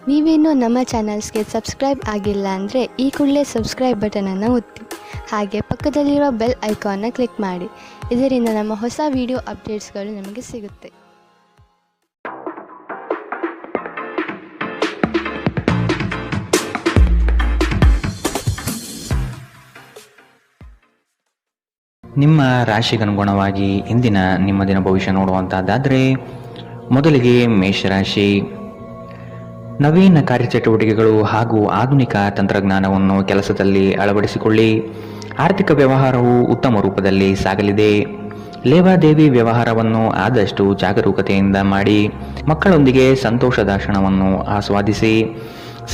ನೀವೇನೂ ನಮ್ಮ ಚಾನಲ್ಸ್ಗೆ ಸಬ್ಸ್ಕ್ರೈಬ್ ಆಗಿಲ್ಲ ಅಂದರೆ ಈ ಕೂಡಲೇ ಸಬ್ಸ್ಕ್ರೈಬ್ ಬಟನನ್ನು ಒತ್ತಿ ಹಾಗೆ ಪಕ್ಕದಲ್ಲಿರೋ ಬೆಲ್ ಐಕಾನ್ನ ಕ್ಲಿಕ್ ಮಾಡಿ. ಇದರಿಂದ ನಮ್ಮ ಹೊಸ ವಿಡಿಯೋ ಅಪ್ಡೇಟ್ಸ್ಗಳು ನಿಮಗೆ ಸಿಗುತ್ತೆ. ನಿಮ್ಮ ರಾಶಿಗನುಗುಣವಾಗಿ ಇಂದಿನ ನಿಮ್ಮ ದಿನ ಭವಿಷ್ಯ ನೋಡುವಂತಹದ್ದಾದರೆ ಮೊದಲಿಗೆ ಮೇಷರಾಶಿ. ನವೀನ ಕಾರ್ಯಚಟುವಟಿಕೆಗಳು ಹಾಗೂ ಆಧುನಿಕ ತಂತ್ರಜ್ಞಾನವನ್ನು ಕೆಲಸದಲ್ಲಿ ಅಳವಡಿಸಿಕೊಳ್ಳಿ. ಆರ್ಥಿಕ ವ್ಯವಹಾರವು ಉತ್ತಮ ರೂಪದಲ್ಲಿ ಸಾಗಲಿದೆ. ಲೇವಾದೇವಿ ವ್ಯವಹಾರವನ್ನು ಆದಷ್ಟು ಜಾಗರೂಕತೆಯಿಂದ ಮಾಡಿ. ಮಕ್ಕಳೊಂದಿಗೆ ಸಂತೋಷದ ಕ್ಷಣವನ್ನು ಆಸ್ವಾದಿಸಿ.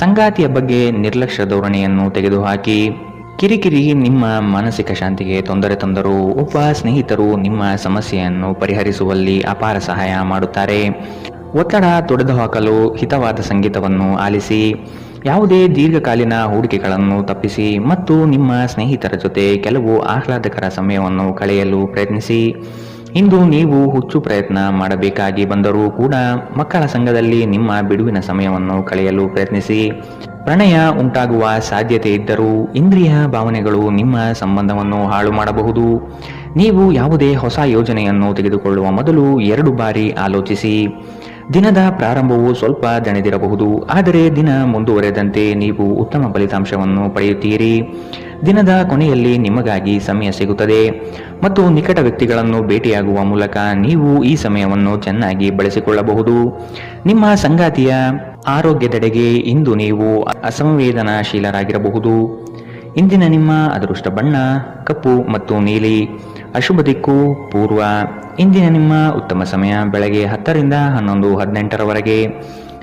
ಸಂಗಾತಿಯ ಬಗ್ಗೆ ನಿರ್ಲಕ್ಷ್ಯ ಧೋರಣೆಯನ್ನು ತೆಗೆದುಹಾಕಿ. ಕಿರಿಕಿರಿ ನಿಮ್ಮ ಮಾನಸಿಕ ಶಾಂತಿಗೆ ತೊಂದರೆ ತಂದರೂ ಒಬ್ಬ ಸ್ನೇಹಿತರು ನಿಮ್ಮ ಸಮಸ್ಯೆಯನ್ನು ಪರಿಹರಿಸುವಲ್ಲಿ ಅಪಾರ ಸಹಾಯ ಮಾಡುತ್ತಾರೆ. ಒತ್ತಡ ತೊಡೆದುಹಾಕಲು ಹಿತವಾದ ಸಂಗೀತವನ್ನು ಆಲಿಸಿ. ಯಾವುದೇ ದೀರ್ಘಕಾಲೀನ ಹೂಡಿಕೆಗಳನ್ನು ತಪ್ಪಿಸಿ ಮತ್ತು ನಿಮ್ಮ ಸ್ನೇಹಿತರ ಜೊತೆ ಕೆಲವು ಆಹ್ಲಾದಕರ ಸಮಯವನ್ನು ಕಳೆಯಲು ಪ್ರಯತ್ನಿಸಿ. ಇಂದು ನೀವು ಹುಚ್ಚು ಪ್ರಯತ್ನ ಮಾಡಬೇಕಾಗಿ ಬಂದರೂ ಕೂಡ ಮಕ್ಕಳ ಸಂಘದಲ್ಲಿ ನಿಮ್ಮ ಬಿಡುವಿನ ಸಮಯವನ್ನು ಕಳೆಯಲು ಪ್ರಯತ್ನಿಸಿ. ಪ್ರಣಯ ಉಂಟಾಗುವ ಸಾಧ್ಯತೆ ಇದ್ದರೂ ಇಂದ್ರಿಯ ಭಾವನೆಗಳು ನಿಮ್ಮ ಸಂಬಂಧವನ್ನು ಹಾಳು ಮಾಡಬಹುದು. ನೀವು ಯಾವುದೇ ಹೊಸ ಯೋಜನೆಯನ್ನು ತೆಗೆದುಕೊಳ್ಳುವ ಮೊದಲು 2 ಬಾರಿ ಆಲೋಚಿಸಿ. ದಿನದ ಪ್ರಾರಂಭವು ಸ್ವಲ್ಪ ದಣಿದಿರಬಹುದು, ಆದರೆ ದಿನ ಮುಂದುವರೆದಂತೆ ನೀವು ಉತ್ತಮ ಫಲಿತಾಂಶವನ್ನು ಪಡೆಯುತ್ತೀರಿ. ದಿನದ ಕೊನೆಯಲ್ಲಿ ನಿಮಗಾಗಿ ಸಮಯ ಸಿಗುತ್ತದೆ ಮತ್ತು ನಿಕಟ ವ್ಯಕ್ತಿಗಳನ್ನು ಭೇಟಿಯಾಗುವ ಮೂಲಕ ನೀವು ಈ ಸಮಯವನ್ನು ಚೆನ್ನಾಗಿ ಬಳಸಿಕೊಳ್ಳಬಹುದು. ನಿಮ್ಮ ಸಂಗಾತಿಯ ಆರೋಗ್ಯದೆಡೆಗೆ ಇಂದು ನೀವು ಅಸಂವೇದನಾಶೀಲರಾಗಿರಬಹುದು. ಇಂದಿನ ನಿಮ್ಮ ಅದೃಷ್ಟ ಬಣ್ಣ ಕಪ್ಪು ಮತ್ತು ನೀಲಿ. ಅಶುಭ ದಿಕ್ಕು ಪೂರ್ವ. ಇಂದಿನ ನಿಮ್ಮ ಉತ್ತಮ ಸಮಯ ಬೆಳಗ್ಗೆ 10 ರಿಂದ 11, 18ರವರೆಗೆ.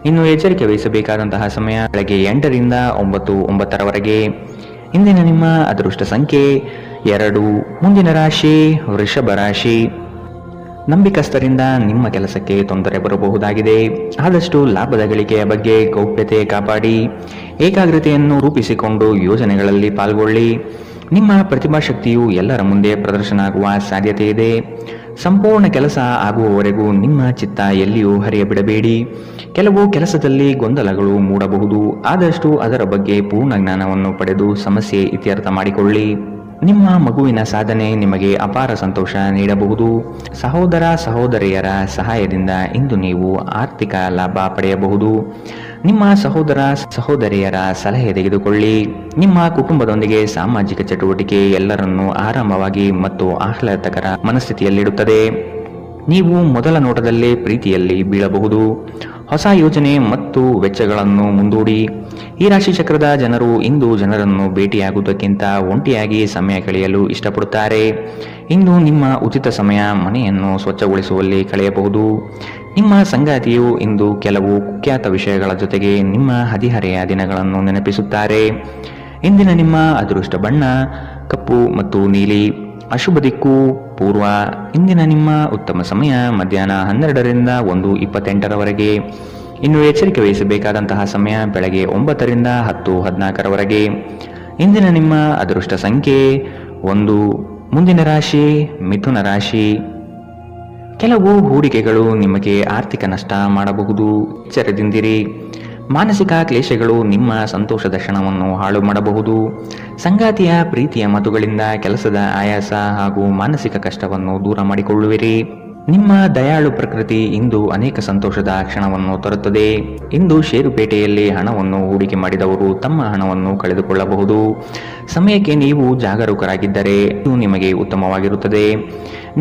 ಇನ್ನು ಎಚ್ಚರಿಕೆ ವಹಿಸಬೇಕಾದಂತಹ ಸಮಯ ಬೆಳಗ್ಗೆ 8 ರಿಂದ 9, 9ರವರೆಗೆ. ಇಂದಿನ ನಿಮ್ಮ ಅದೃಷ್ಟ ಸಂಖ್ಯೆ 2. ಮುಂದಿನ ರಾಶಿ ವೃಷಭ ರಾಶಿ. ನಂಬಿಕಸ್ಥರಿಂದ ನಿಮ್ಮ ಕೆಲಸಕ್ಕೆ ತೊಂದರೆ ಬರಬಹುದಾಗಿದೆ. ಆದಷ್ಟು ಲಾಭದ ಗಳಿಕೆಯ ಬಗ್ಗೆ ಗೌಪ್ಯತೆ ಕಾಪಾಡಿ. ಏಕಾಗ್ರತೆಯನ್ನು ರೂಪಿಸಿಕೊಂಡು ಯೋಜನೆಗಳಲ್ಲಿ ಪಾಲ್ಗೊಳ್ಳಿ. ನಿಮ್ಮ ಪ್ರತಿಭಾಶಕ್ತಿಯು ಎಲ್ಲರ ಮುಂದೆ ಪ್ರದರ್ಶನ ಆಗುವ ಸಾಧ್ಯತೆ ಇದೆ. ಸಂಪೂರ್ಣ ಕೆಲಸ ಆಗುವವರೆಗೂ ನಿಮ್ಮ ಚಿತ್ತ ಎಲ್ಲಿಯೂ ಹರಿಯಬಿಡಬೇಡಿ. ಕೆಲವು ಕೆಲಸದಲ್ಲಿ ಗೊಂದಲಗಳು ಮೂಡಬಹುದು. ಆದಷ್ಟು ಅದರ ಬಗ್ಗೆ ಪೂರ್ಣ ಜ್ಞಾನವನ್ನು ಪಡೆದು ಸಮಸ್ಯೆ ಇತ್ಯರ್ಥ ಮಾಡಿಕೊಳ್ಳಿ. ನಿಮ್ಮ ಮಗುವಿನ ಸಾಧನೆ ನಿಮಗೆ ಅಪಾರ ಸಂತೋಷ ನೀಡಬಹುದು. ಸಹೋದರ ಸಹೋದರಿಯರ ಸಹಾಯದಿಂದ ಇಂದು ನೀವು ಆರ್ಥಿಕ ಲಾಭ ಪಡೆಯಬಹುದು. ನಿಮ್ಮ ಸಹೋದರ ಸಹೋದರಿಯರ ಸಲಹೆ ತೆಗೆದುಕೊಳ್ಳಿ. ನಿಮ್ಮ ಕುಟುಂಬದೊಂದಿಗೆ ಸಾಮಾಜಿಕ ಚಟುವಟಿಕೆ ಎಲ್ಲರನ್ನೂ ಆರಾಮವಾಗಿ ಮತ್ತು ಆಹ್ಲಾದಕರ ಮನಸ್ಥಿತಿಯಲ್ಲಿಡುತ್ತದೆ. ನೀವು ಮೊದಲ ನೋಟದಲ್ಲೇ ಪ್ರೀತಿಯಲ್ಲಿ ಬೀಳಬಹುದು. ಹೊಸ ಯೋಜನೆ ಮತ್ತು ವೆಚ್ಚಗಳನ್ನು ಮುಂದೂಡಿ. ಈ ರಾಶಿ ಚಕ್ರದ ಜನರು ಇಂದು ಜನರನ್ನು ಭೇಟಿಯಾಗುವುದಕ್ಕಿಂತ ಒಂಟಿಯಾಗಿ ಸಮಯ ಕಳೆಯಲು ಇಷ್ಟಪಡುತ್ತಾರೆ. ಇಂದು ನಿಮ್ಮ ಉಚಿತ ಸಮಯ ಮನೆಯನ್ನು ಸ್ವಚ್ಛಗೊಳಿಸುವಲ್ಲಿ ಕಳೆಯಬಹುದು. ನಿಮ್ಮ ಸಂಗಾತಿಯು ಇಂದು ಕೆಲವು ಕುಖ್ಯಾತ ವಿಷಯಗಳ ಜೊತೆಗೆ ನಿಮ್ಮ ಹದಿಹರೆಯ ದಿನಗಳನ್ನು ನೆನಪಿಸುತ್ತಾರೆ. ಇಂದಿನ ನಿಮ್ಮ ಅದೃಷ್ಟ ಬಣ್ಣ ಕಪ್ಪು ಮತ್ತು ನೀಲಿ. ಅಶುಭ ದಿಕ್ಕು ಪೂರ್ವ. ಇಂದಿನ ನಿಮ್ಮ ಉತ್ತಮ ಸಮಯ ಮಧ್ಯಾಹ್ನ 12 ರಿಂದ 1:28ರವರೆಗೆ. ಇನ್ನು ಎಚ್ಚರಿಕೆ ವಹಿಸಬೇಕಾದಂತಹ ಸಮಯ ಬೆಳಗ್ಗೆ 9 ರಿಂದ 10, 14ರವರೆಗೆ. ಇಂದಿನ ನಿಮ್ಮ ಅದೃಷ್ಟ ಸಂಖ್ಯೆ 1. ಮುಂದಿನ ರಾಶಿ ಮಿಥುನ ರಾಶಿ. ಕೆಲವು ಹೂಡಿಕೆಗಳು ನಿಮಗೆ ಆರ್ಥಿಕ ನಷ್ಟ ಮಾಡಬಹುದು. ಎಚ್ಚರದಿಂದಿರಿ. ಮಾನಸಿಕ ಕ್ಲೇಶಗಳು ನಿಮ್ಮ ಸಂತೋಷದ ಕ್ಷಣವನ್ನು ಹಾಳು ಮಾಡಬಹುದು. ಸಂಗಾತಿಯ ಪ್ರೀತಿಯ ಮಾತುಗಳಿಂದ ಕೆಲಸದ ಆಯಾಸ ಹಾಗೂ ಮಾನಸಿಕ ಕಷ್ಟವನ್ನು ದೂರ ಮಾಡಿಕೊಳ್ಳುವಿರಿ. ನಿಮ್ಮ ದಯಾಳು ಪ್ರಕೃತಿ ಇಂದು ಅನೇಕ ಸಂತೋಷದ ಕ್ಷಣವನ್ನು ತರುತ್ತದೆ. ಇಂದು ಷೇರುಪೇಟೆಯಲ್ಲಿ ಹಣವನ್ನು ಹೂಡಿಕೆ ಮಾಡಿದವರು ತಮ್ಮ ಹಣವನ್ನು ಕಳೆದುಕೊಳ್ಳಬಹುದು. ಸಮಯಕ್ಕೆ ನೀವು ಜಾಗರೂಕರಾಗಿದ್ದರೆ ಇದು ನಿಮಗೆ ಉತ್ತಮವಾಗಿರುತ್ತದೆ.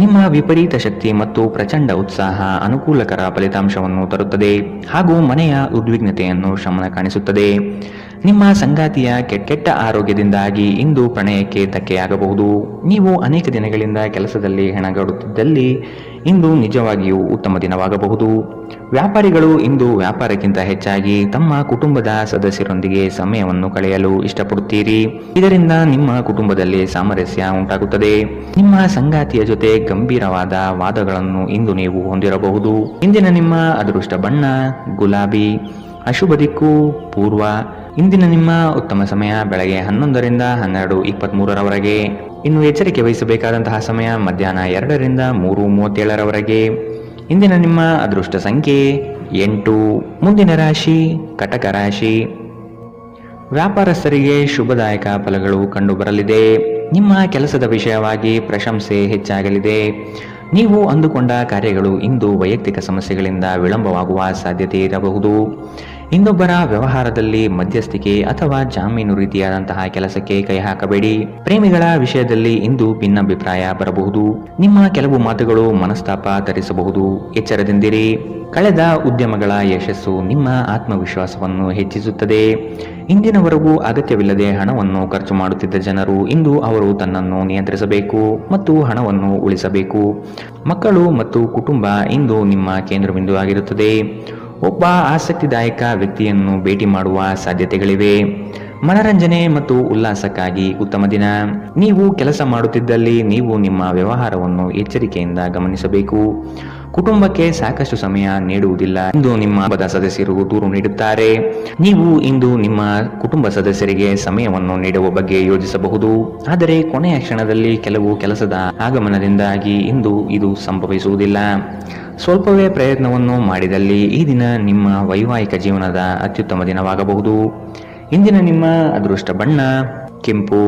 ನಿಮ್ಮ ವಿಪರೀತ ಶಕ್ತಿ ಮತ್ತು ಪ್ರಚಂಡ ಉತ್ಸಾಹ ಅನುಕೂಲಕರ ಫಲಿತಾಂಶವನ್ನು ತರುತ್ತದೆ ಹಾಗೂ ಮನೆಯ ಉದ್ವಿಗ್ನತೆಯನ್ನು ಶಮನ ಕಾಣಿಸುತ್ತದೆ. ನಿಮ್ಮ ಸಂಗಾತಿಯ ಕೆಟ್ಟ ಆರೋಗ್ಯದಿಂದಾಗಿ ಇಂದು ಪ್ರಣಯಕ್ಕೆ ಧಕ್ಕೆಯಾಗಬಹುದು. ನೀವು ಅನೇಕ ದಿನಗಳಿಂದ ಕೆಲಸದಲ್ಲಿ ಹೆಣಗಾಡುತ್ತಿದ್ದಲ್ಲಿ ಇಂದು ನಿಜವಾಗಿಯೂ ಉತ್ತಮ ದಿನವಾಗಬಹುದು. ವ್ಯಾಪಾರಿಗಳು ಇಂದು ವ್ಯಾಪಾರಕ್ಕಿಂತ ಹೆಚ್ಚಾಗಿ ತಮ್ಮ ಕುಟುಂಬದ ಸದಸ್ಯರೊಂದಿಗೆ ಸಮಯವನ್ನು ಕಳೆಯಲು ಇಷ್ಟಪಡುತ್ತೀರಿ. ಇದರಿಂದ ನಿಮ್ಮ ಕುಟುಂಬದಲ್ಲಿ ಸಾಮರಸ್ಯ ಉಂಟಾಗುತ್ತದೆ. ನಿಮ್ಮ ಸಂಗಾತಿಯ ಜೊತೆ ಗಂಭೀರವಾದ ವಾದಗಳನ್ನು ಇಂದು ನೀವು ಹೊಂದಿರಬಹುದು. ಇಂದಿನ ನಿಮ್ಮ ಅದೃಷ್ಟ ಬಣ್ಣ ಗುಲಾಬಿ. ಅಶುಭ ದಿಕ್ಕು ಪೂರ್ವ. ಇಂದಿನ ನಿಮ್ಮ ಉತ್ತಮ ಸಮಯ ಬೆಳಗ್ಗೆ 11 ರಿಂದ 12:23ರವರೆಗೆ. ಇನ್ನು ಎಚ್ಚರಿಕೆ ವಹಿಸಬೇಕಾದಂತಹ ಸಮಯ ಮಧ್ಯಾಹ್ನ 2 ರಿಂದ 3:37ರವರೆಗೆ. ಇಂದಿನ ನಿಮ್ಮ ಅದೃಷ್ಟ ಸಂಖ್ಯೆ 8. ಮುಂದಿನ ರಾಶಿ ಕಟಕ ರಾಶಿ. ವ್ಯಾಪಾರಸ್ಥರಿಗೆ ಶುಭದಾಯಕ ಫಲಗಳು ಕಂಡುಬರಲಿದೆ. ನಿಮ್ಮ ಕೆಲಸದ ವಿಷಯವಾಗಿ ಪ್ರಶಂಸೆ ಹೆಚ್ಚಾಗಲಿದೆ. ನೀವು ಅಂದುಕೊಂಡ ಕಾರ್ಯಗಳು ಇಂದು ವೈಯಕ್ತಿಕ ಸಮಸ್ಯೆಗಳಿಂದ ವಿಳಂಬವಾಗುವ ಸಾಧ್ಯತೆ ಇರಬಹುದು. ಇನ್ನೊಬ್ಬರ ವ್ಯವಹಾರದಲ್ಲಿ ಮಧ್ಯಸ್ಥಿಕೆ ಅಥವಾ ಜಾಮೀನು ರೀತಿಯಾದಂತಹ ಕೆಲಸಕ್ಕೆ ಕೈ ಹಾಕಬೇಡಿ. ಪ್ರೇಮಿಗಳ ವಿಷಯದಲ್ಲಿ ಇಂದು ಭಿನ್ನಾಭಿಪ್ರಾಯ ಬರಬಹುದು. ನಿಮ್ಮ ಕೆಲವು ಮಾತುಗಳು ಮನಸ್ತಾಪ ತರಿಸಬಹುದು. ಎಚ್ಚರದಿಂದಿರಿ. ಕಳೆದ ಉದ್ಯಮಗಳ ಯಶಸ್ಸು ನಿಮ್ಮ ಆತ್ಮವಿಶ್ವಾಸವನ್ನು ಹೆಚ್ಚಿಸುತ್ತದೆ. ಇಂದಿನವರೆಗೂ ಅಗತ್ಯವಿಲ್ಲದೆ ಹಣವನ್ನು ಖರ್ಚು ಮಾಡುತ್ತಿದ್ದ ಜನರು ಇಂದು ಅವರು ತನ್ನನ್ನು ನಿಯಂತ್ರಿಸಬೇಕು ಮತ್ತು ಹಣವನ್ನು ಉಳಿಸಬೇಕು. ಮಕ್ಕಳು ಮತ್ತು ಕುಟುಂಬ ಇಂದು ನಿಮ್ಮ ಕೇಂದ್ರಬಿಂದು ಆಗಿರುತ್ತದೆ. ಒಬ್ಬ ಆಸಕ್ತಿದಾಯಕ ವ್ಯಕ್ತಿಯನ್ನು ಭೇಟಿ ಮಾಡುವ ಸಾಧ್ಯತೆಗಳಿವೆ. ಮನರಂಜನೆ ಮತ್ತು ಉಲ್ಲಾಸಕ್ಕಾಗಿ ಉತ್ತಮ ದಿನ. ನೀವು ಕೆಲಸ ಮಾಡುತ್ತಿದ್ದಲ್ಲಿ ನೀವು ನಿಮ್ಮ ವ್ಯವಹಾರವನ್ನು ಎಚ್ಚರಿಕೆಯಿಂದ ಗಮನಿಸಬೇಕು. ಕುಟುಂಬಕ್ಕೆ ಸಾಕಷ್ಟು ಸಮಯ ನೀಡುವುದಿಲ್ಲ ಎಂದು ನಿಮ್ಮ ಕುಟುಂಬದ ಸದಸ್ಯರು ದೂರು ನೀಡುತ್ತಾರೆ. ನೀವು ಇಂದು ನಿಮ್ಮ ಕುಟುಂಬ ಸದಸ್ಯರಿಗೆ ಸಮಯವನ್ನು ನೀಡುವ ಬಗ್ಗೆ ಯೋಚಿಸಬಹುದು. ಆದರೆ ಕೊನೆಯ ಕ್ಷಣದಲ್ಲಿ ಕೆಲವು ಕೆಲಸದ ಆಗಮನದಿಂದಾಗಿ ಇಂದು ಇದು ಸಂಭವಿಸುವುದಿಲ್ಲ. ಸ್ವಲ್ಪವೇ ಪ್ರಯತ್ನವನ್ನು ಮಾಡಿದಲ್ಲಿ ಈ ದಿನ ನಿಮ್ಮ ವೈವಾಹಿಕ ಜೀವನದ ಅತ್ಯುತ್ತಮ ದಿನವಾಗಬಹುದು. ಇಂದಿನ ನಿಮ್ಮ ಅದೃಷ್ಟ ಬಣ್ಣ ಕೆಂಪು.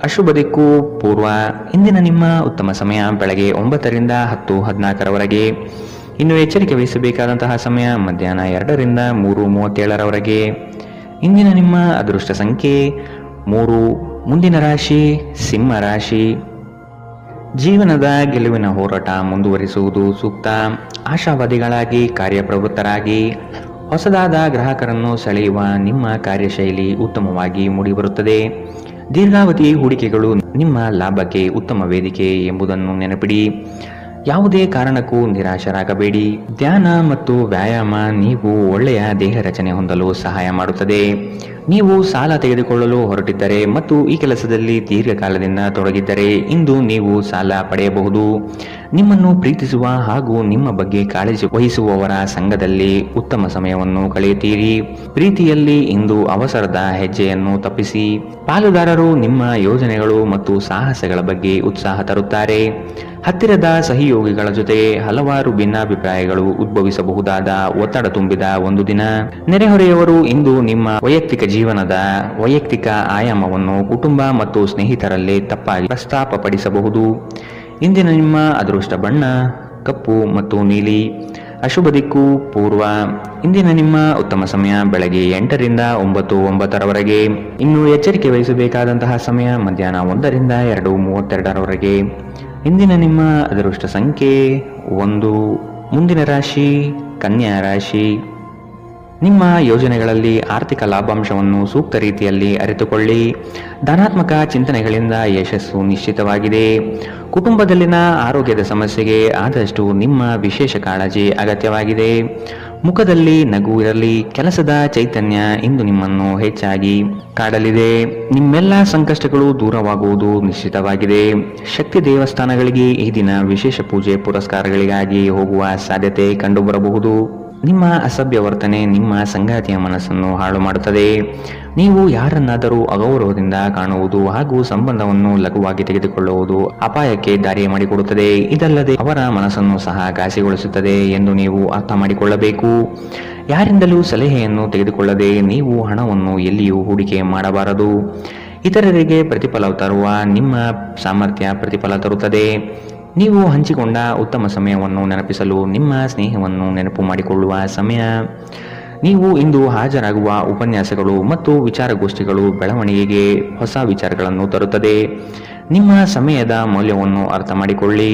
ಅಶುಭ ದಿಕ್ಕು ಪೂರ್ವ. ಇಂದಿನ ನಿಮ್ಮ ಉತ್ತಮ ಸಮಯ ಬೆಳಗ್ಗೆ 9 ರಿಂದ 10:14 ಇನ್ನು ಎಚ್ಚರಿಕೆ ವಹಿಸಬೇಕಾದಂತಹ ಸಮಯ ಮಧ್ಯಾಹ್ನ 2 ರಿಂದ 3:37 ಇಂದಿನ ನಿಮ್ಮ ಅದೃಷ್ಟ ಸಂಖ್ಯೆ 3. ಮುಂದಿನ ರಾಶಿ ಸಿಂಹ ರಾಶಿ. ಜೀವನದ ಗೆಲುವಿನ ಹೋರಾಟ ಮುಂದುವರಿಸುವುದು ಸೂಕ್ತ. ಆಶಾವಾದಿಗಳಾಗಿ ಕಾರ್ಯಪ್ರವೃತ್ತರಾಗಿ ಹೊಸದಾದ ಗ್ರಾಹಕರನ್ನು ಸೆಳೆಯುವ ನಿಮ್ಮ ಕಾರ್ಯಶೈಲಿ ಉತ್ತಮವಾಗಿ ಮೂಡಿಬರುತ್ತದೆ. ದೀರ್ಘಾವಧಿ ಹೂಡಿಕೆಗಳು ನಿಮ್ಮ ಲಾಭಕ್ಕೆ ಉತ್ತಮ ವೇದಿಕೆ ಎಂಬುದನ್ನು ನೆನಪಿಡಿ. ಯಾವುದೇ ಕಾರಣಕ್ಕೂ ನಿರಾಶರಾಗಬೇಡಿ. ಧ್ಯಾನ ಮತ್ತು ವ್ಯಾಯಾಮ ನೀವು ಒಳ್ಳೆಯ ದೇಹ ರಚನೆ ಹೊಂದಲು ಸಹಾಯ ಮಾಡುತ್ತದೆ. ನೀವು ಸಾಲ ತೆಗೆದುಕೊಳ್ಳಲು ಹೊರಟಿದ್ದರೆ ಮತ್ತು ಈ ಕೆಲಸದಲ್ಲಿ ದೀರ್ಘಕಾಲದಿಂದ ತೊಡಗಿದ್ದರೆ ಇಂದು ನೀವು ಸಾಲ ಪಡೆಯಬಹುದು. ನಿಮ್ಮನ್ನು ಪ್ರೀತಿಸುವ ಹಾಗೂ ನಿಮ್ಮ ಬಗ್ಗೆ ಕಾಳಜಿ ವಹಿಸುವವರ ಸಂಘದಲ್ಲಿ ಉತ್ತಮ ಸಮಯವನ್ನು ಕಳೆಯುತ್ತೀರಿ. ಪ್ರೀತಿಯಲ್ಲಿ ಇಂದು ಅವಸರದ ಹೆಜ್ಜೆಯನ್ನು ತಪ್ಪಿಸಿ. ಪಾಲುದಾರರು ನಿಮ್ಮ ಯೋಜನೆಗಳು ಮತ್ತು ಸಾಹಸಗಳ ಬಗ್ಗೆ ಉತ್ಸಾಹ ತರುತ್ತಾರೆ. ಹತ್ತಿರದ ಸಹಯೋಗಿಗಳ ಜೊತೆ ಹಲವಾರು ಭಿನ್ನಾಭಿಪ್ರಾಯಗಳು ಉದ್ಭವಿಸಬಹುದಾದ ಒತ್ತಡ ತುಂಬಿದ ಒಂದು ದಿನ. ನೆರೆಹೊರೆಯವರು ಇಂದು ನಿಮ್ಮ ವೈಯಕ್ತಿಕ ಜೀವನದ ವೈಯಕ್ತಿಕ ಆಯಾಮವನ್ನು ಕುಟುಂಬ ಮತ್ತು ಸ್ನೇಹಿತರಲ್ಲಿ ತಪ್ಪಾಗಿ ಪ್ರಸ್ತಾಪಪಡಿಸಬಹುದು. ಇಂದಿನ ನಿಮ್ಮ ಅದೃಷ್ಟ ಬಣ್ಣ ಕಪ್ಪು ಮತ್ತು ನೀಲಿ. ಅಶುಭ ದಿಕ್ಕು ಪೂರ್ವ. ಇಂದಿನ ನಿಮ್ಮ ಉತ್ತಮ ಸಮಯ ಬೆಳಗ್ಗೆ 8 ರಿಂದ 9:09 ಇನ್ನು ಎಚ್ಚರಿಕೆ ವಹಿಸಬೇಕಾದಂತಹ ಸಮಯ ಮಧ್ಯಾಹ್ನ 1 ರಿಂದ 2:32 ಇಂದಿನ ನಿಮ್ಮ ಅದೃಷ್ಟ ಸಂಖ್ಯೆ 1. ಮುಂದಿನ ರಾಶಿ ಕನ್ಯಾ ರಾಶಿ. ನಿಮ್ಮ ಯೋಜನೆಗಳಲ್ಲಿ ಆರ್ಥಿಕ ಲಾಭಾಂಶವನ್ನು ಸೂಕ್ತ ರೀತಿಯಲ್ಲಿ ಅರಿತುಕೊಳ್ಳಿ. ಧನಾತ್ಮಕ ಚಿಂತನೆಗಳಿಂದ ಯಶಸ್ಸು ನಿಶ್ಚಿತವಾಗಿದೆ. ಕುಟುಂಬದಲ್ಲಿನ ಆರೋಗ್ಯದ ಸಮಸ್ಯೆಗೆ ಆದಷ್ಟು ನಿಮ್ಮ ವಿಶೇಷ ಕಾಳಜಿ ಅಗತ್ಯವಾಗಿದೆ. ಮುಖದಲ್ಲಿ ನಗು ಇರಲಿ. ಕೆಲಸದ ಚೈತನ್ಯ ಇಂದು ನಿಮ್ಮನ್ನು ಹೆಚ್ಚಾಗಿ ಕಾಡಲಿದೆ. ನಿಮ್ಮೆಲ್ಲ ಸಂಕಷ್ಟಗಳು ದೂರವಾಗುವುದು ನಿಶ್ಚಿತವಾಗಿದೆ. ಶಕ್ತಿ ದೇವಸ್ಥಾನಗಳಿಗೆ ಈ ದಿನ ವಿಶೇಷ ಪೂಜೆ ಪುರಸ್ಕಾರಗಳಿಗಾಗಿ ಹೋಗುವ ಸಾಧ್ಯತೆ ಕಂಡುಬರಬಹುದು. ನಿಮ್ಮ ಅಸಭ್ಯ ವರ್ತನೆ ನಿಮ್ಮ ಸಂಗಾತಿಯ ಮನಸ್ಸನ್ನು ಹಾಳು ಮಾಡುತ್ತದೆ. ನೀವು ಯಾರನ್ನಾದರೂ ಅಗೌರವದಿಂದ ಕಾಣುವುದು ಹಾಗೂ ಸಂಬಂಧವನ್ನು ಲಘುವಾಗಿ ತೆಗೆದುಕೊಳ್ಳುವುದು ಅಪಾಯಕ್ಕೆ ದಾರಿ ಮಾಡಿಕೊಡುತ್ತದೆ. ಇದಲ್ಲದೆ ಅವರ ಮನಸ್ಸನ್ನು ಸಹ ಘಾಸಿಗೊಳಿಸುತ್ತದೆ ಎಂದು ನೀವು ಅರ್ಥ ಮಾಡಿಕೊಳ್ಳಬೇಕು. ಯಾರಿಂದಲೂ ಸಲಹೆಯನ್ನು ತೆಗೆದುಕೊಳ್ಳದೆ ನೀವು ಹಣವನ್ನು ಎಲ್ಲಿಯೂ ಹೂಡಿಕೆ ಮಾಡಬಾರದು. ಇತರರಿಗೆ ಪ್ರತಿಫಲ ತರುವ ನಿಮ್ಮ ಸಾಮರ್ಥ್ಯ ಪ್ರತಿಫಲ ತರುತ್ತದೆ. ನೀವು ಹಂಚಿಕೊಂಡ ಉತ್ತಮ ಸಮಯವನ್ನು ನೆನಪಿಸಲು ನಿಮ್ಮ ಸ್ನೇಹವನ್ನು ನೆನಪು ಮಾಡಿಕೊಳ್ಳುವ ಸಮಯ. ನೀವು ಇಂದು ಹಾಜರಾಗುವ ಉಪನ್ಯಾಸಗಳು ಮತ್ತು ವಿಚಾರಗೋಷ್ಠಿಗಳು ಬೆಳವಣಿಗೆಗೆ ಹೊಸ ವಿಚಾರಗಳನ್ನು ತರುತ್ತದೆ. ನಿಮ್ಮ ಸಮಯದ ಮೌಲ್ಯವನ್ನು ಅರ್ಥ ಮಾಡಿಕೊಳ್ಳಿ.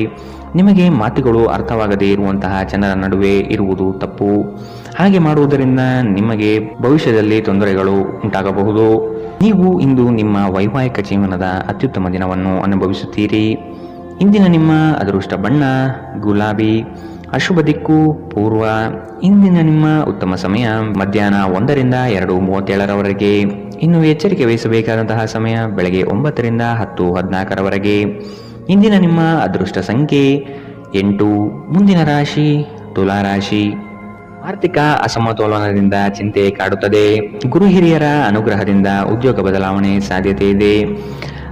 ನಿಮಗೆ ಮಾತುಗಳು ಅರ್ಥವಾಗದೇ ಇರುವಂತಹ ಜನರ ನಡುವೆ ಇರುವುದು ತಪ್ಪು. ಹಾಗೆ ಮಾಡುವುದರಿಂದ ನಿಮಗೆ ಭವಿಷ್ಯದಲ್ಲಿ ತೊಂದರೆಗಳು ಉಂಟಾಗಬಹುದು. ನೀವು ಇಂದು ನಿಮ್ಮ ವೈವಾಹಿಕ ಜೀವನದ ಅತ್ಯುತ್ತಮ ದಿನವನ್ನು ಅನುಭವಿಸುತ್ತೀರಿ. ಇಂದಿನ ನಿಮ್ಮ ಅದೃಷ್ಟ ಬಣ್ಣ ಗುಲಾಬಿ. ಅಶುಭ ದಿಕ್ಕು ಪೂರ್ವ. ಇಂದಿನ ನಿಮ್ಮ ಉತ್ತಮ ಸಮಯ ಮಧ್ಯಾಹ್ನ 1 ರಿಂದ 2:37 ಇನ್ನು ಎಚ್ಚರಿಕೆ ವಹಿಸಬೇಕಾದಂತಹ ಸಮಯ ಬೆಳಗ್ಗೆ 9 ರಿಂದ 10:14 ಇಂದಿನ ನಿಮ್ಮ ಅದೃಷ್ಟ ಸಂಖ್ಯೆ 8. ಮುಂದಿನ ರಾಶಿ ತುಲಾ ರಾಶಿ. ಆರ್ಥಿಕ ಅಸಮತೋಲನದಿಂದ ಚಿಂತೆ ಕಾಡುತ್ತದೆ. ಗುರು ಹಿರಿಯರ ಅನುಗ್ರಹದಿಂದ ಉದ್ಯೋಗ ಬದಲಾವಣೆ ಸಾಧ್ಯತೆ ಇದೆ.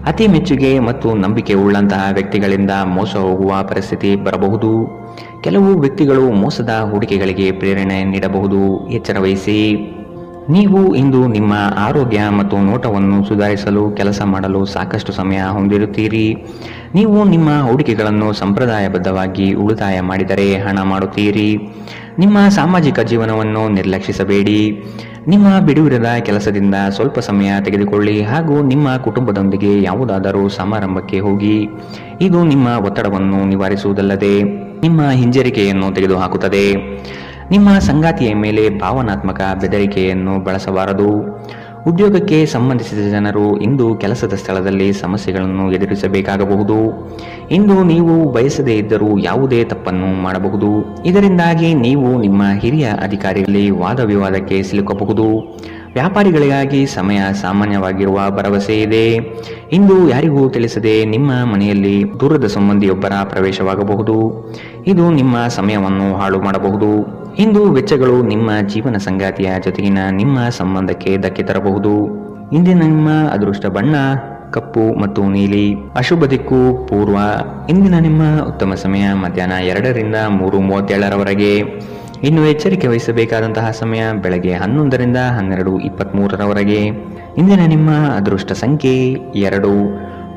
ಅತಿ ಮೆಚ್ಚುಗೆ ಮತ್ತು ನಂಬಿಕೆ ಉಳ್ಳಂತಹ ವ್ಯಕ್ತಿಗಳಿಂದ ಮೋಸ ಹೋಗುವ ಪರಿಸ್ಥಿತಿ ಬರಬಹುದು. ಕೆಲವು ವ್ಯಕ್ತಿಗಳು ಮೋಸದ ಹೂಡಿಕೆಗಳಿಗೆ ಪ್ರೇರಣೆ ನೀಡಬಹುದು. ಎಚ್ಚರ ವಹಿಸಿ. ನೀವು ಇಂದು ನಿಮ್ಮ ಆರೋಗ್ಯ ಮತ್ತು ನೋಟವನ್ನು ಸುಧಾರಿಸಲು ಕೆಲಸ ಮಾಡಲು ಸಾಕಷ್ಟು ಸಮಯ ಹೊಂದಿರುತ್ತೀರಿ. ನೀವು ನಿಮ್ಮ ಹೂಡಿಕೆಗಳನ್ನು ಸಂಪ್ರದಾಯಬದ್ಧವಾಗಿ ಉಳಿತಾಯ ಮಾಡಿದರೆ ಹಣ ಮಾಡುತ್ತೀರಿ. ನಿಮ್ಮ ಸಾಮಾಜಿಕ ಜೀವನವನ್ನು ನಿರ್ಲಕ್ಷಿಸಬೇಡಿ. ನಿಮ್ಮ ಬಿಡುವಿರದ ಕೆಲಸದಿಂದ ಸ್ವಲ್ಪ ಸಮಯ ತೆಗೆದುಕೊಳ್ಳಿ ಹಾಗೂ ನಿಮ್ಮ ಕುಟುಂಬದೊಂದಿಗೆ ಯಾವುದಾದರೂ ಸಮಾರಂಭಕ್ಕೆ ಹೋಗಿ. ಇದು ನಿಮ್ಮ ಒತ್ತಡವನ್ನು ನಿವಾರಿಸುವುದಲ್ಲದೆ ನಿಮ್ಮ ಹಿಂಜರಿಕೆಯನ್ನು ತೆಗೆದುಹಾಕುತ್ತದೆ. ನಿಮ್ಮ ಸಂಗಾತಿಯ ಮೇಲೆ ಭಾವನಾತ್ಮಕ ಬೆದರಿಕೆಯನ್ನು ಬಳಸಬಾರದು. ಉದ್ಯೋಗಕ್ಕೆ ಸಂಬಂಧಿಸಿದ ಜನರು ಇಂದು ಕೆಲಸದ ಸ್ಥಳದಲ್ಲಿ ಸಮಸ್ಯೆಗಳನ್ನು ಎದುರಿಸಬೇಕಾಗಬಹುದು. ಇಂದು ನೀವು ಬಯಸದೇ ಇದ್ದರೂ ಯಾವುದೇ ತಪ್ಪನ್ನು ಮಾಡಬಹುದು. ಇದರಿಂದಾಗಿ ನೀವು ನಿಮ್ಮ ಹಿರಿಯ ಅಧಿಕಾರಿಗಳಲ್ಲಿ ವಾದ ವಿವಾದಕ್ಕೆ ಸಿಲುಕಬಹುದು. ವ್ಯಾಪಾರಿಗಳಿಗಾಗಿ ಸಮಯ ಸಾಮಾನ್ಯವಾಗಿರುವ ಭರವಸೆ ಇದೆ. ಇಂದು ಯಾರಿಗೂ ತಿಳಿಸದೆ ನಿಮ್ಮ ಮನೆಯಲ್ಲಿ ದೂರದ ಸಂಬಂಧಿಯೊಬ್ಬರ ಪ್ರವೇಶವಾಗಬಹುದು. ಇದು ನಿಮ್ಮ ಸಮಯವನ್ನು ಹಾಳು ಮಾಡಬಹುದು. ಇಂದು ವೆಚ್ಚಗಳು ನಿಮ್ಮ ಜೀವನ ಸಂಗಾತಿಯ ಜೊತೆಗಿನ ನಿಮ್ಮ ಸಂಬಂಧಕ್ಕೆ ಧಕ್ಕೆ ತರಬಹುದು. ಇಂದಿನ ನಿಮ್ಮ ಅದೃಷ್ಟ ಬಣ್ಣ ಕಪ್ಪು ಮತ್ತು ನೀಲಿ. ಅಶುಭ ದಿಕ್ಕು ಪೂರ್ವ. ಇಂದಿನ ನಿಮ್ಮ ಉತ್ತಮ ಸಮಯ ಮಧ್ಯಾಹ್ನ 2 ರಿಂದ 3:37 ಇನ್ನು ಎಚ್ಚರಿಕೆ ವಹಿಸಬೇಕಾದಂತಹ ಸಮಯ ಬೆಳಗ್ಗೆ 11 ರಿಂದ 12:23 ಇಂದಿನ ನಿಮ್ಮ ಅದೃಷ್ಟ ಸಂಖ್ಯೆ 2.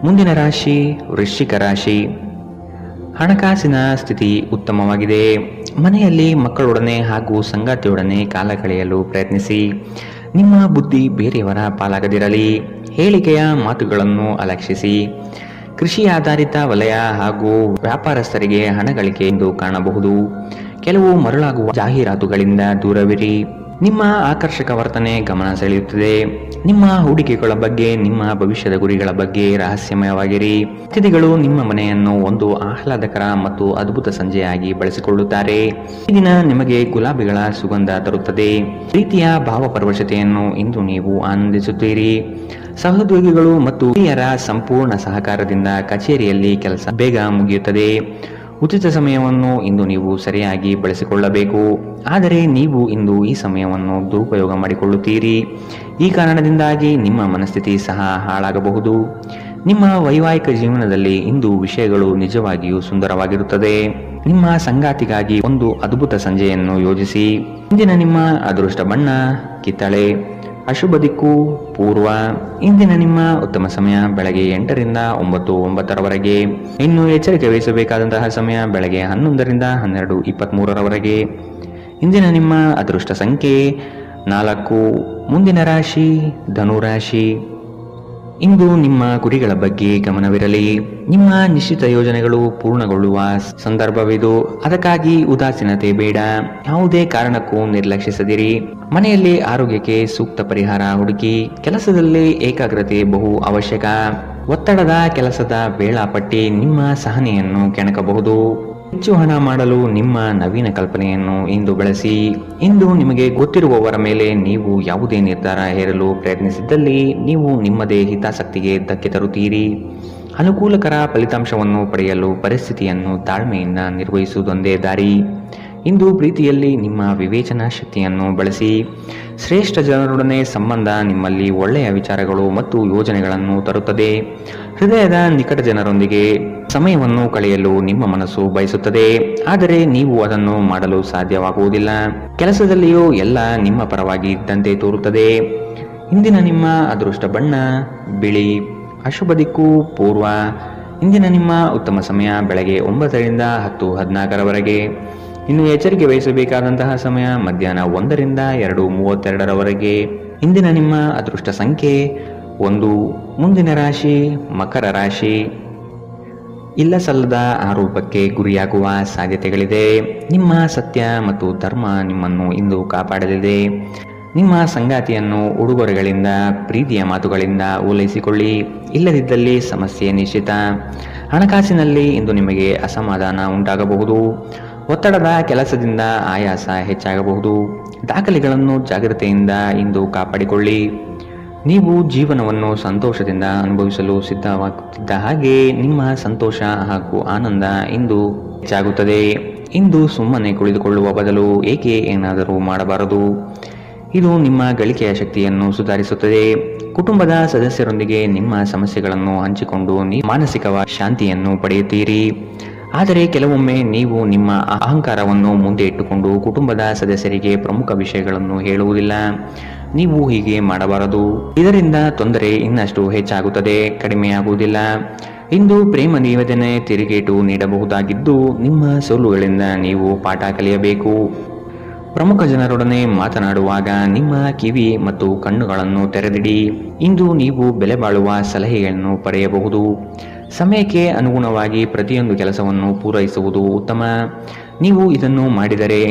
ಮುಂದಿನ ರಾಶಿ ವೃಶ್ಚಿಕ ರಾಶಿ. ಹಣಕಾಸಿನ ಸ್ಥಿತಿ ಉತ್ತಮವಾಗಿದೆ. ಮನೆಯಲ್ಲಿ ಮಕ್ಕಳೊಡನೆ ಹಾಗೂ ಸಂಗಾತಿಯೊಡನೆ ಕಾಲ ಕಳೆಯಲು ಪ್ರಯತ್ನಿಸಿ. ನಿಮ್ಮ ಬುದ್ಧಿ ಬೇರೆಯವರ ಪಾಲಾಗದಿರಲಿ. ಹೇಳಿಕೆಯ ಮಾತುಗಳನ್ನು ಅಲಕ್ಷಿಸಿ. ಕೃಷಿ ಆಧಾರಿತ ವಲಯ ಹಾಗೂ ವ್ಯಾಪಾರಸ್ಥರಿಗೆ ಹಣ ಗಳಿಕೆ ಎಂದು ಕಾಣಬಹುದು. ಕೆಲವು ಮರಳಾಗುವ ಜಾಹೀರಾತುಗಳಿಂದ ದೂರವಿರಿ. ನಿಮ್ಮ ಆಕರ್ಷಕ ವರ್ತನೆ ಗಮನ ಸೆಳೆಯುತ್ತದೆ. ನಿಮ್ಮ ಹೂಡಿಕೆಗಳ ಬಗ್ಗೆ, ನಿಮ್ಮ ಭವಿಷ್ಯದ ಗುರಿಗಳ ಬಗ್ಗೆ ರಹಸ್ಯಮಯವಾಗಿರಿ. ಅತಿಥಿಗಳು ನಿಮ್ಮ ಮನೆಯನ್ನು ಒಂದು ಆಹ್ಲಾದಕರ ಮತ್ತು ಅದ್ಭುತ ಸಂಜೆಯಾಗಿ ಬಳಸಿಕೊಳ್ಳುತ್ತಾರೆ. ಈ ದಿನ ನಿಮಗೆ ಗುಲಾಬಿಗಳ ಸುಗಂಧ ತರುತ್ತದೆ. ಪ್ರೀತಿಯ ಭಾವಪರವಶತೆಯನ್ನು ಇಂದು ನೀವು ಆನಂದಿಸುತ್ತೀರಿ. ಸಹೋದ್ಯೋಗಿಗಳು ಮತ್ತು ಹಿರಿಯರ ಸಂಪೂರ್ಣ ಸಹಕಾರದಿಂದ ಕಚೇರಿಯಲ್ಲಿ ಕೆಲಸ ಬೇಗ ಮುಗಿಯುತ್ತದೆ. ಉಚಿತ ಸಮಯವನ್ನು ಇಂದು ನೀವು ಸರಿಯಾಗಿ ಬಳಸಿಕೊಳ್ಳಬೇಕು. ಆದರೆ ನೀವು ಇಂದು ಈ ಸಮಯವನ್ನು ದುರುಪಯೋಗ ಮಾಡಿಕೊಳ್ಳುತ್ತೀರಿ. ಈ ಕಾರಣದಿಂದಾಗಿ ನಿಮ್ಮ ಮನಸ್ಥಿತಿ ಸಹ ಹಾಳಾಗಬಹುದು. ನಿಮ್ಮ ವೈವಾಹಿಕ ಜೀವನದಲ್ಲಿ ಇಂದು ವಿಷಯಗಳು ನಿಜವಾಗಿಯೂ ಸುಂದರವಾಗಿರುತ್ತದೆ. ನಿಮ್ಮ ಸಂಗಾತಿಗಾಗಿ ಒಂದು ಅದ್ಭುತ ಸಂಜೆಯನ್ನು ಯೋಜಿಸಿ. ಇಂದಿನ ನಿಮ್ಮ ಅದೃಷ್ಟ ಬಣ್ಣ ಕಿತ್ತಳೆ. ಅಶುಭ ದಿಕ್ಕು ಪೂರ್ವ. ಇಂದಿನ ನಿಮ್ಮ ಉತ್ತಮ ಸಮಯ ಬೆಳಗ್ಗೆ 8 ರಿಂದ 9:09 ಇನ್ನು ಎಚ್ಚರಿಕೆ ವಹಿಸಬೇಕಾದಂತಹ ಸಮಯ ಬೆಳಗ್ಗೆ 11 ರಿಂದ 12:23 ಇಂದಿನ ನಿಮ್ಮ ಅದೃಷ್ಟ ಸಂಖ್ಯೆ 4. ಮುಂದಿನ ರಾಶಿ ಧನುರಾಶಿ. ಇಂದು ನಿಮ್ಮ ಗುರಿಗಳ ಬಗ್ಗೆ ಗಮನವಿರಲಿ. ನಿಮ್ಮ ನಿಶ್ಚಿತ ಯೋಜನೆಗಳು ಪೂರ್ಣಗೊಳ್ಳುವ ಸಂದರ್ಭವಿದು. ಅದಕ್ಕಾಗಿ ಉದಾಸೀನತೆ ಬೇಡ. ಯಾವುದೇ ಕಾರಣಕ್ಕೂ ನಿರ್ಲಕ್ಷಿಸದಿರಿ. ಮನೆಯಲ್ಲಿ ಆರೋಗ್ಯಕ್ಕೆ ಸೂಕ್ತ ಪರಿಹಾರ ಹುಡುಕಿ. ಕೆಲಸದಲ್ಲಿ ಏಕಾಗ್ರತೆ ಬಹು ಅವಶ್ಯಕ. ಒತ್ತಡದ ಕೆಲಸದ ವೇಳಾಪಟ್ಟಿ ನಿಮ್ಮ ಸಹನೆಯನ್ನು ಕೆಣಕಬಹುದು. ಹೆಚ್ಚು ಹಣ ಮಾಡಲು ನಿಮ್ಮ ನವೀನ ಕಲ್ಪನೆಯನ್ನು ಇಂದು ಬಳಸಿ. ಇಂದು ನಿಮಗೆ ಗೊತ್ತಿರುವವರ ಮೇಲೆ ನೀವು ಯಾವುದೇ ನಿರ್ಧಾರ ಹೇರಲು ಪ್ರಯತ್ನಿಸಿದ್ದಲ್ಲಿ ನೀವು ನಿಮ್ಮದೇ ಹಿತಾಸಕ್ತಿಗೆ ಧಕ್ಕೆ ತರುತ್ತೀರಿ. ಅನುಕೂಲಕರ ಫಲಿತಾಂಶವನ್ನು ಪಡೆಯಲು ಪರಿಸ್ಥಿತಿಯನ್ನು ತಾಳ್ಮೆಯಿಂದ ನಿರ್ವಹಿಸುವುದೊಂದೇ ದಾರಿ. ಇಂದು ಪ್ರೀತಿಯಲ್ಲಿ ನಿಮ್ಮ ವಿವೇಚನಾ ಶಕ್ತಿಯನ್ನು ಬಳಸಿ. ಶ್ರೇಷ್ಠ ಜನರೊಡನೆ ಸಂಬಂಧ ನಿಮ್ಮಲ್ಲಿ ಒಳ್ಳೆಯ ವಿಚಾರಗಳು ಮತ್ತು ಯೋಜನೆಗಳನ್ನು ತರುತ್ತದೆ. ಹೃದಯದ ನಿಕಟ ಜನರೊಂದಿಗೆ ಸಮಯವನ್ನು ಕಳೆಯಲು ನಿಮ್ಮ ಮನಸ್ಸು ಬಯಸುತ್ತದೆ. ಆದರೆ ನೀವು ಅದನ್ನು ಮಾಡಲು ಸಾಧ್ಯವಾಗುವುದಿಲ್ಲ. ಕೆಲಸದಲ್ಲಿಯೂ ಎಲ್ಲ ನಿಮ್ಮ ಪರವಾಗಿ ಇದ್ದಂತೆ ತೋರುತ್ತದೆ. ಇಂದಿನ ನಿಮ್ಮ ಅದೃಷ್ಟ ಬಣ್ಣ ಬಿಳಿ. ಅಶುಭ ದಿಕ್ಕು ಪೂರ್ವ. ಇಂದಿನ ನಿಮ್ಮ ಉತ್ತಮ ಸಮಯ ಬೆಳಗ್ಗೆ 9 ರಿಂದ 10:14 ಇನ್ನು ಎಚ್ಚರಿಕೆ ವಹಿಸಬೇಕಾದಂತಹ ಸಮಯ ಮಧ್ಯಾಹ್ನ 1 ರಿಂದ 2:32 ಇಂದಿನ ನಿಮ್ಮ ಅದೃಷ್ಟ ಸಂಖ್ಯೆ 1. ಮುಂದಿನ ರಾಶಿ ಮಕರ ರಾಶಿ. ಇಲ್ಲ ಸಲ್ಲದ ಆರೋಪಕ್ಕೆ ಗುರಿಯಾಗುವ ಸಾಧ್ಯತೆಗಳಿದೆ. ನಿಮ್ಮ ಸತ್ಯ ಮತ್ತು ಧರ್ಮ ನಿಮ್ಮನ್ನು ಇಂದು ಕಾಪಾಡಲಿದೆ. ನಿಮ್ಮ ಸಂಗಾತಿಯನ್ನು ಉಡುಗೊರೆಗಳಿಂದ, ಪ್ರೀತಿಯ ಮಾತುಗಳಿಂದ ಓಲೈಸಿಕೊಳ್ಳಿ. ಇಲ್ಲದಿದ್ದಲ್ಲಿ ಸಮಸ್ಯೆ ನಿಶ್ಚಿತ. ಹಣಕಾಸಿನಲ್ಲಿ ಇಂದು ನಿಮಗೆ ಅಸಮಾಧಾನ ಉಂಟಾಗಬಹುದು. ಒತ್ತಡದ ಕೆಲಸದಿಂದ ಆಯಾಸ ಹೆಚ್ಚಾಗಬಹುದು. ದಾಖಲೆಗಳನ್ನು ಜಾಗ್ರತೆಯಿಂದ ಇಂದು ಕಾಪಾಡಿಕೊಳ್ಳಿ. ನೀವು ಜೀವನವನ್ನು ಸಂತೋಷದಿಂದ ಅನುಭವಿಸಲು ಸಿದ್ಧವಾಗುತ್ತಿದ್ದ ಹಾಗೆ ನಿಮ್ಮ ಸಂತೋಷ ಹಾಗೂ ಆನಂದ ಇಂದು ಹೆಚ್ಚಾಗುತ್ತದೆ. ಇಂದು ಸುಮ್ಮನೆ ಕುಳಿತುಕೊಳ್ಳುವ ಬದಲು ಏಕೆ ಏನಾದರೂ ಮಾಡಬಾರದು. ಇದು ನಿಮ್ಮ ಗಳಿಕೆಯ ಶಕ್ತಿಯನ್ನು ಸುಧಾರಿಸುತ್ತದೆ. ಕುಟುಂಬದ ಸದಸ್ಯರೊಂದಿಗೆ ನಿಮ್ಮ ಸಮಸ್ಯೆಗಳನ್ನು ಹಂಚಿಕೊಂಡು ನೀವು ಮಾನಸಿಕವಾಗಿ ಶಾಂತಿಯನ್ನು ಪಡೆಯುತ್ತೀರಿ. ಆದರೆ ಕೆಲವೊಮ್ಮೆ ನೀವು ನಿಮ್ಮ ಅಹಂಕಾರವನ್ನು ಮುಂದೆ ಇಟ್ಟುಕೊಂಡು ಕುಟುಂಬದ ಸದಸ್ಯರಿಗೆ ಪ್ರಮುಖ ವಿಷಯಗಳನ್ನು ಹೇಳುವುದಿಲ್ಲ. ನೀವು ಹೀಗೆ ಮಾಡಬಾರದು. ಇದರಿಂದ ತೊಂದರೆ ಇನ್ನಷ್ಟು ಹೆಚ್ಚಾಗುತ್ತದೆ, ಕಡಿಮೆಯಾಗುವುದಿಲ್ಲ. ಇಂದು ಪ್ರೇಮ ನಿವೇದನೆ ತಿರುಗೇಟು ನೀಡಬಹುದಾಗಿದ್ದು, ನಿಮ್ಮ ಸೋಲುಗಳಿಂದ ನೀವು ಪಾಠ ಕಲಿಯಬೇಕು. ಪ್ರಮುಖ ಜನರೊಡನೆ ಮಾತನಾಡುವಾಗ ನಿಮ್ಮ ಕಿವಿ ಮತ್ತು ಕಣ್ಣುಗಳನ್ನು ತೆರೆದಿಡಿ. ಇಂದು ನೀವು ಬೆಲೆ ಬಾಳುವ ಸಲಹೆಯನ್ನು ಪಡೆಯಬಹುದು. ಸಮಯಕ್ಕೆ ಅನುಗುಣವಾಗಿ ಪ್ರತಿಯೊಂದು ಕೆಲಸವನ್ನು ಪೂರೈಸುವುದು ಉತ್ತಮ. ನೀವು ಇದನ್ನು ಮಾಡಿದರೆ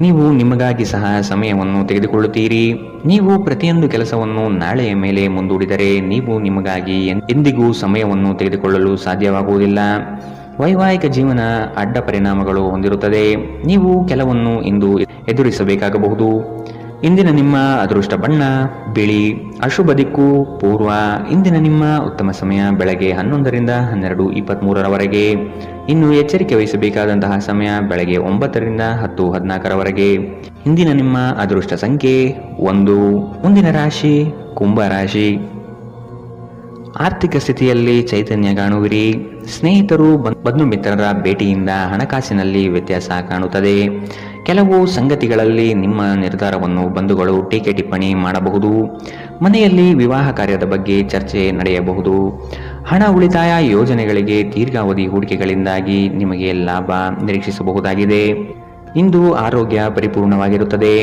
ನೀವು ನಿಮಗಾಗಿ ಸಹ ಸಮಯವನ್ನು ತೆಗೆದುಕೊಳ್ಳುತ್ತೀರಿ. ನೀವು ಪ್ರತಿಯೊಂದು ಕೆಲಸವನ್ನು ನಾಳೆಯ ಮೇಲೆ ಮುಂದೂಡಿದರೆ ನೀವು ನಿಮಗಾಗಿ ಎಂದಿಗೂ ಸಮಯವನ್ನು ತೆಗೆದುಕೊಳ್ಳಲು ಸಾಧ್ಯವಾಗುವುದಿಲ್ಲ. ವೈವಾಹಿಕ ಜೀವನ ಅಡ್ಡ ಪರಿಣಾಮಗಳು ಹೊಂದಿರುತ್ತದೆ. ನೀವು ಕೆಲವನ್ನು ಇಂದು ಎದುರಿಸಬೇಕಾಗಬಹುದು. ಇಂದಿನ ನಿಮ್ಮ ಅದೃಷ್ಟ ಬಣ್ಣ ಬಿಳಿ. ಅಶುಭ ದಿಕ್ಕು ಪೂರ್ವ. ಇಂದಿನ ನಿಮ್ಮ ಉತ್ತಮ ಸಮಯ ಬೆಳಗ್ಗೆ 11ರಿಂದ 12:23ರವರೆಗೆ. ಇನ್ನು ಎಚ್ಚರಿಕೆ ವಹಿಸಬೇಕಾದಂತಹ ಸಮಯ ಬೆಳಗ್ಗೆ 9ರಿಂದ 10:14ರವರೆಗೆ. ಇಂದಿನ ನಿಮ್ಮ ಅದೃಷ್ಟ ಸಂಖ್ಯೆ 1. ಮುಂದಿನ ರಾಶಿ ಕುಂಭ ರಾಶಿ. ಆರ್ಥಿಕ ಸ್ಥಿತಿಯಲ್ಲಿ ಚೈತನ್ಯ ಕಾಣುವಿರಿ. ಸ್ನೇಹಿತರು ಬಂಧು ಮಿತ್ರರ ಭೇಟಿಯಿಂದ ಹಣಕಾಸಿನಲ್ಲಿ ವ್ಯತ್ಯಾಸ ಕಾಣುತ್ತದೆ. ಕೆಲವು ಸಂಗತಿಗಳಲ್ಲಿ ನಿಮ್ಮ ನಿರ್ಧಾರವನ್ನು ಬಂಧುಗಳು ಟೀಕೆ ಟಿಪ್ಪಣಿ ಮಾಡಬಹುದು. ಮನೆಯಲ್ಲಿ ವಿವಾಹ ಕಾರ್ಯದ ಬಗ್ಗೆ ಚರ್ಚೆ ನಡೆಯಬಹುದು. ಹಣ ಉಳಿತಾಯ ಯೋಜನೆಗಳಿಗೆ ದೀರ್ಘಾವಧಿ ಹೂಡಿಕೆಗಳಿಂದಾಗಿ ನಿಮಗೆ ಲಾಭ ನಿರೀಕ್ಷಿಸಬಹುದಾಗಿದೆ. ಇಂದು ಆರೋಗ್ಯ ಪರಿಪೂರ್ಣವಾಗಿರುತ್ತದೆ.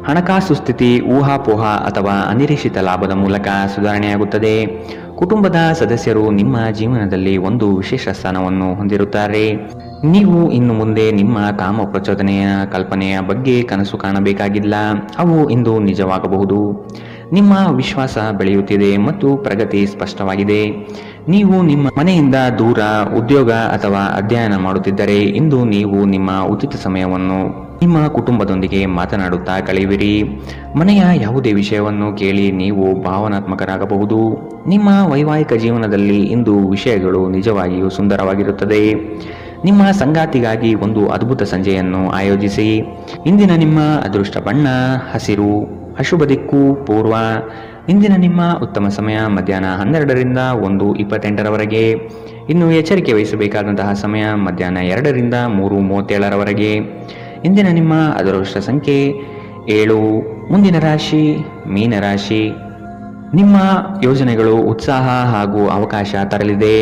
ಹಣಕಾಸು ಸ್ಥಿತಿ ಊಹಾಪೋಹ ಅಥವಾ ಅನಿರೀಕ್ಷಿತ ಲಾಭದ ಮೂಲಕ ಸುಧಾರಣೆಯಾಗುತ್ತದೆ. ಕುಟುಂಬದ ಸದಸ್ಯರು ನಿಮ್ಮ ಜೀವನದಲ್ಲಿ ಒಂದು ವಿಶೇಷ ಸ್ಥಾನವನ್ನು ಹೊಂದಿರುತ್ತಾರೆ. ನೀವು ಇನ್ನು ಮುಂದೆ ನಿಮ್ಮ ಕಾಮ ಪ್ರಚೋದನೆಯ ಕಲ್ಪನೆಯ ಬಗ್ಗೆ ಕನಸು ಕಾಣಬೇಕಾಗಿಲ್ಲ. ಅವು ಇಂದು ನಿಜವಾಗಬಹುದು. ನಿಮ್ಮ ವಿಶ್ವಾಸ ಬೆಳೆಯುತ್ತಿದೆ ಮತ್ತು ಪ್ರಗತಿ ಸ್ಪಷ್ಟವಾಗಿದೆ. ನೀವು ನಿಮ್ಮ ಮನೆಯಿಂದ ದೂರ ಉದ್ಯೋಗ ಅಥವಾ ಅಧ್ಯಯನ ಮಾಡುತ್ತಿದ್ದರೆ ಇಂದು ನೀವು ನಿಮ್ಮ ಉಚಿತ ಸಮಯವನ್ನು ನಿಮ್ಮ ಕುಟುಂಬದೊಂದಿಗೆ ಮಾತನಾಡುತ್ತಾ ಕಳೆಯುವಿರಿ. ಮನೆಯ ಯಾವುದೇ ವಿಷಯವನ್ನು ಕೇಳಿ ನೀವು ಭಾವನಾತ್ಮಕರಾಗಬಹುದು. ನಿಮ್ಮ ವೈವಾಹಿಕ ಜೀವನದಲ್ಲಿ ಇಂದು ವಿಷಯಗಳು ನಿಜವಾಗಿಯೂ ಸುಂದರವಾಗಿರುತ್ತದೆ. ನಿಮ್ಮ ಸಂಗಾತಿಗಾಗಿ ಒಂದು ಅದ್ಭುತ ಸಂಜೆಯನ್ನು ಆಯೋಜಿಸಿ. ಇಂದಿನ ನಿಮ್ಮ ಅದೃಷ್ಟ ಬಣ್ಣ ಹಸಿರು. ಅಶುಭ ದಿಕ್ಕು ಪೂರ್ವ. ಇಂದಿನ ನಿಮ್ಮ ಉತ್ತಮ ಸಮಯ ಮಧ್ಯಾಹ್ನ 12ರಿಂದ 1:28ರವರೆಗೆ. ಇನ್ನು ಎಚ್ಚರಿಕೆ ವಹಿಸಬೇಕಾದಂತಹ ಸಮಯ ಮಧ್ಯಾಹ್ನ 2ರಿಂದ 3:37ರವರೆಗೆ. ಇಂದಿನ ನಿಮ್ಮ ಅದೃಷ್ಟ ಸಂಖ್ಯೆ 7. ಮುಂದಿನ ರಾಶಿ ಮೀನರಾಶಿ. ನಿಮ್ಮ ಯೋಜನೆಗಳು ಉತ್ಸಾಹ ಹಾಗೂ ಅವಕಾಶ ತರಲಿದೆ.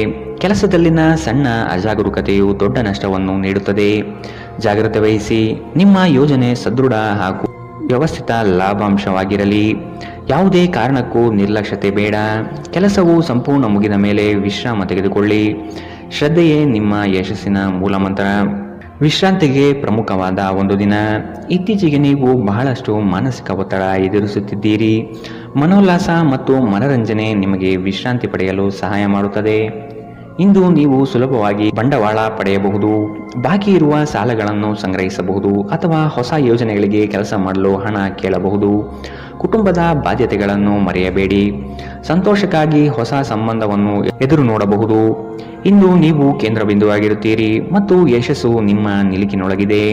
ಕೆಲಸದಲ್ಲಿನ ಸಣ್ಣ ಅಜಾಗರೂಕತೆಯು ದೊಡ್ಡ ನಷ್ಟವನ್ನು ನೀಡುತ್ತದೆ. ಜಾಗ್ರತೆ ವಹಿಸಿ. ನಿಮ್ಮ ಯೋಜನೆ ಸದೃಢ ಹಾಗೂ ವ್ಯವಸ್ಥಿತ ಲಾಭಾಂಶವಾಗಿರಲಿ. ಯಾವುದೇ ಕಾರಣಕ್ಕೂ ನಿರ್ಲಕ್ಷ್ಯತೆ ಬೇಡ. ಕೆಲಸವು ಸಂಪೂರ್ಣ ಮುಗಿದ ಮೇಲೆ ವಿಶ್ರಾಮ ತೆಗೆದುಕೊಳ್ಳಿ. ಶ್ರದ್ಧೆಯೇ ನಿಮ್ಮ ಯಶಸ್ಸಿನ ಮೂಲಮಂತ್ರ. ವಿಶ್ರಾಂತಿಗೆ ಪ್ರಮುಖವಾದ ಒಂದು ದಿನ. ಇತ್ತೀಚೆಗೆ ನೀವು ಬಹಳಷ್ಟು ಮಾನಸಿಕ ಒತ್ತಡ ಎದುರಿಸುತ್ತಿದ್ದೀರಿ. ಮನೋಲ್ಲಾಸ ಮತ್ತು ಮನರಂಜನೆ ನಿಮಗೆ ವಿಶ್ರಾಂತಿ ಪಡೆಯಲು ಸಹಾಯ ಮಾಡುತ್ತದೆ. ಇಂದು ನೀವು ಸುಲಭವಾಗಿ ಬಂಡವಾಳ ಪಡೆಯಬಹುದು. ಬಾಕಿ ಇರುವ ಸಾಲಗಳನ್ನು ಸಂಗ್ರಹಿಸಬಹುದು ಅಥವಾ ಹೊಸ ಯೋಜನೆಗಳಿಗೆ ಕೆಲಸ ಮಾಡಲು ಹಣ ಕೇಳಬಹುದು. ಕುಟುಂಬದ ಬಾಧ್ಯತೆಗಳನ್ನು ಮರೆಯಬೇಡಿ. ಸಂತೋಷಕ್ಕಾಗಿ ಹೊಸ ಸಂಬಂಧವನ್ನು ಎದುರು ನೋಡಬಹುದು. ಇಂದು ನೀವು ಕೇಂದ್ರ ಬಿಂದುವಾಗಿರುತ್ತೀರಿ ಮತ್ತು ಯಶಸ್ಸು ನಿಮ್ಮ ನಿಲುಕಿನೊಳಗಿದೆ.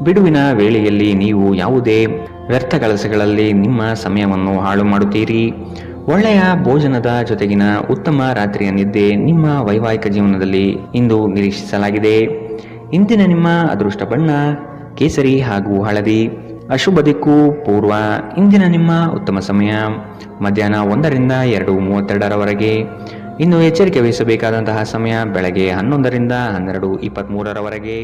ಬಿಡುವಿನ ವೇಳೆಯಲ್ಲಿ ನೀವು ಯಾವುದೇ ವ್ಯರ್ಥ ಕೆಲಸಗಳಲ್ಲಿ ನಿಮ್ಮ ಸಮಯವನ್ನು ಹಾಳು ಮಾಡುತ್ತೀರಿ. ಒಳ್ಳೆಯ ಭೋಜನದ ಜೊತೆಗಿನ ಉತ್ತಮ ರಾತ್ರಿಯ ನಿದ್ದೆ ನಿಮ್ಮ ವೈವಾಹಿಕ ಜೀವನದಲ್ಲಿ ಇಂದು ನಿರೀಕ್ಷಿಸಲಾಗಿದೆ. ಇಂದಿನ ನಿಮ್ಮ ಅದೃಷ್ಟ ಬಣ್ಣ ಕೇಸರಿ ಹಾಗೂ ಹಳದಿ. ಅಶುಭ ದಿಕ್ಕು ಪೂರ್ವ. ಇಂದಿನ ನಿಮ್ಮ ಉತ್ತಮ ಸಮಯ ಮಧ್ಯಾಹ್ನ 1ರಿಂದ 2:32ರವರೆಗೆ. ಇನ್ನು ಎಚ್ಚರಿಕೆ ವಹಿಸಬೇಕಾದಂತಹ ಸಮಯ ಬೆಳಗ್ಗೆ 11ರಿಂದ 12:23ರವರೆಗೆ.